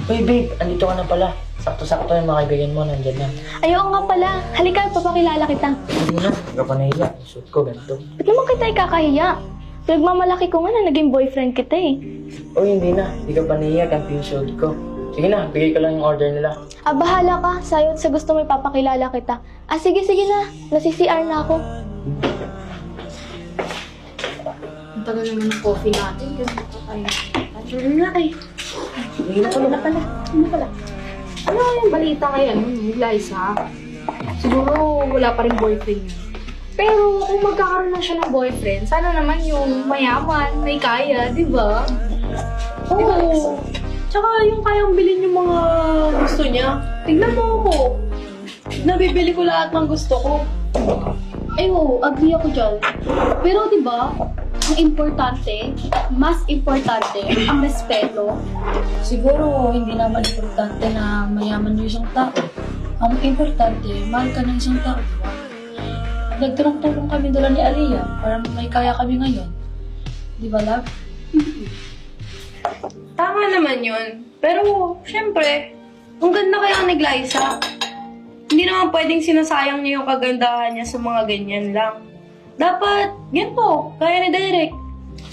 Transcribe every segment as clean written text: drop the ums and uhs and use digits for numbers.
Uy, babe, andito ka na pala. Sakto-sakto yung mga kaibigan mo, nandyan na. Ayaw nga pala. Halika, papakilala kita. Hindi na, hindi ka pa nahiya. Suit ko, ganito. Ba't naman kita ikakahiya? Pinagmamalaki ko nga na naging boyfriend kita eh. Uy, hindi na. Hindi ka pa nahiya, ganito yung suit ko. Sige na, bigay ko lang yung order nila. Ah, bahala ka. Sa'yo sa gusto mo ipapakilala kita. Ah, sige na. Nasi-CR na ako. Ang tagal naman ng coffee natin. Ganun pa tayo. Ano nga eh. Hindi na pala. Ano pala? Ano yung balita ngayon? Liza? Siguro wala pa rin boyfriend yun. Pero kung magkakaroon na siya ng boyfriend, sana naman yung mayaman, may kaya, di ba? Oo. Tsaka yung kayang bilhin yung mga gusto niya. Tignan mo ako. Nabibili ko lahat ng gusto ko. Eh oo, agree ako dyan. Pero di ba, ang importante, mas importante, ang respeto. Siguro, hindi naman importante na mayaman yung isang tao. Ang importante, mahal ka ng isang tao, di ba? Nagtulong-tulong kami dala ni Aliyah para may kaya kami ngayon. Di ba, love? Tama naman yun. Pero, syempre, ang ganda kaya ni Glyza. Hindi naman pwedeng sinasayang niya yung kagandahan niya sa mga ganyan lang. Dapat, ganito, kaya ni Derek.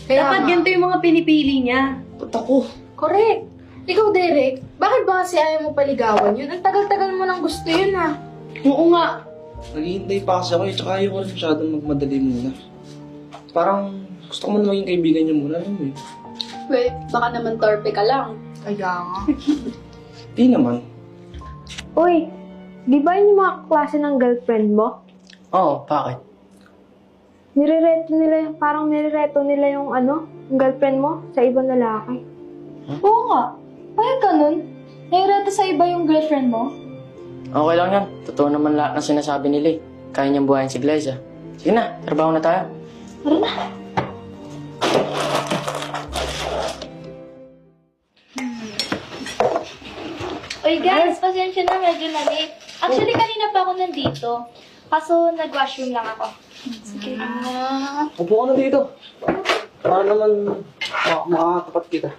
Dapat ganito yung mga pinipili niya. Ako. Correct. Ikaw, Derek, bakit ba kasi ayaw mo paligawan yun? Ang tagal-tagal mo nang gusto yun, ha? Oo nga. Naghihintay pa kasi ako eh, tsaka ayaw ko rin masyadong magmadali muna. Parang gusto ko man maging kaibigan niyo muna, alam mo eh. Well, baka naman torpe ka lang. Kaya nga. Di naman. Uy, di ba yun yung mga klase ng girlfriend mo? Oo, bakit? Parang nirereto nila yung yung girlfriend mo sa ibang lalaki. Oo nga. Bakit ganun? Naireto sa iba yung girlfriend mo? Okay lang yan. Totoo naman lahat ng sinasabi nila eh. Kaya niyang buhayin si Glyza. Sige na, trabaho na tayo. Tara na. Uy guys, pasensya na, medyo na late. Actually, kanina pa ako nandito. Kaso nag-washroom lang ako. Sige. Upo ka na dito. Para naman makakatapat kita.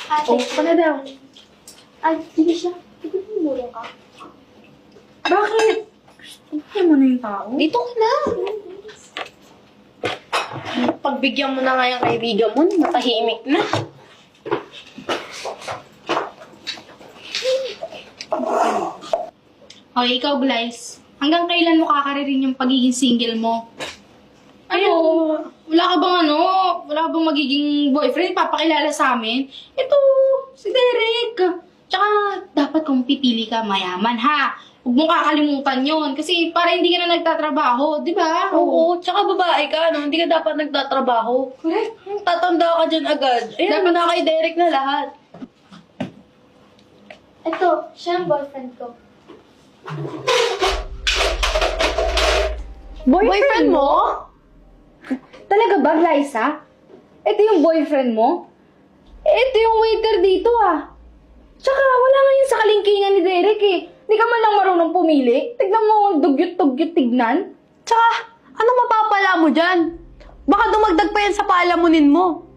Ate, Oh, na daw. ay, sige siya. Tignan mo muro ka. Bakit? Hindi mo na yung tao? Dito ka na. Pagbigyan mo na nga yung kaibigan mo, matahimik na. Okay, ikaw, Glyce. Hanggang kailan mo kakaririn yung pagiging single mo? Ano? Wala ka bang magiging boyfriend? Papakilala sa amin? Ito, si Derek. Tsaka, dapat kung pipili ka, mayaman, ha? Huwag mong kakalimutan yon kasi para hindi ka na nagtatrabaho, di ba? Oo, tsaka babae ka, no? Hindi ka dapat nagtatrabaho. Correct. Tatanda ka dyan agad. Ayan, Dapat- na kay Derek na lahat. Ito, siya ang boyfriend ko. Boyfriend mo? Talaga ba, Glyza? Ito yung boyfriend mo? Ito yung waiter dito, ah. Tsaka, wala nga yun sa kalingkingan ni Derek, eh. Di ka man lang marunong pumili. Tignan mo ang dugyot-dugyot tignan. Tsaka, ano mapapala mo dyan? Baka dumagdag pa yan sa paalamunin mo.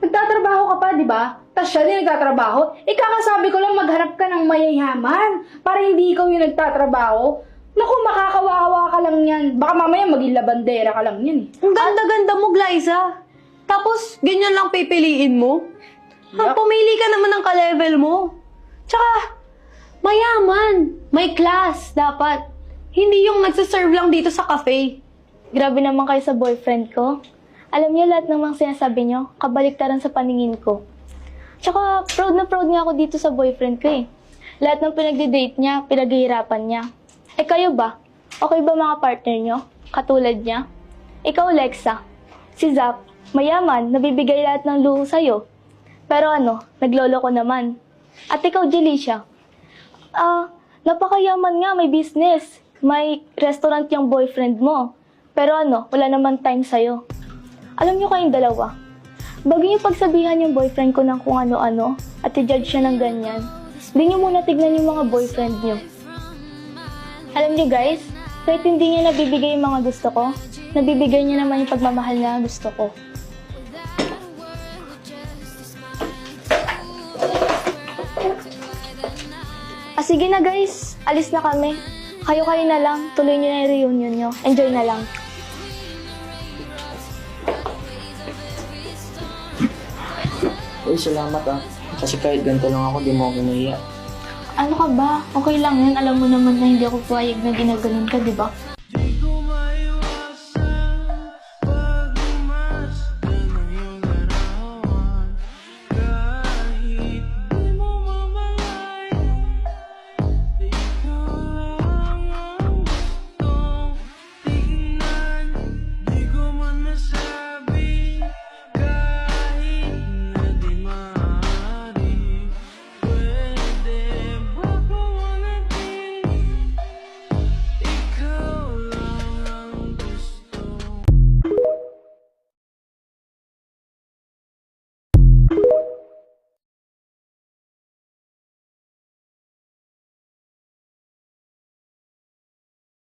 Nagtatrabaho ka pa, di ba? Tapos siya din nagtatrabaho. Kakasabi ko lang maghanap ka ng mayayaman para hindi ikaw yung nagtatrabaho. Naku, makakawawa ka lang yan. Baka mamaya maging labandera ka lang yan, eh. Ang ganda-ganda mo, Glyza. Tapos, ganyan lang pipiliin mo? Pumili ka naman ng ka-level mo. Tsaka, mayaman. May class, dapat. Hindi yung nagsaserve lang dito sa cafe. Grabe naman kayo sa boyfriend ko. Alam niyo lahat ng mga sinasabi niyo, kabaliktaran sa paningin ko. Tsaka, proud na proud nga ako dito sa boyfriend ko eh. Lahat ng pinagdi-date niya, pinaghihirapan niya. Eh kayo ba? Okay ba mga partner niyo? Katulad niya? Ikaw, Lexa. Si Zap, mayaman, nabibigay lahat ng luho sa'yo. Pero naglolo ko naman. At ikaw, Jelicia. Napakayaman nga, may business. May restaurant yung boyfriend mo. Pero wala naman time sa'yo. Alam niyo kayong dalawa, bago niyo pagsabihan yung boyfriend ko ng kung ano-ano at i-judge siya ng ganyan, hindi niyo muna tignan yung mga boyfriend niyo. Alam niyo guys, kahit hindi niya nabibigay yung mga gusto ko, nabibigay niya naman yung pagmamahal na gusto ko. Ah, sige na guys. Alis na kami. Kayo-kayo na lang. Tuloy nyo na yung reunion nyo. Enjoy na lang. Uy, salamat ah. Kasi kahit ganito lang ako, di mo ako nahiya. Ano ka ba? Okay lang yan. Alam mo naman na hindi ako payag na ginaganon ka, di ba?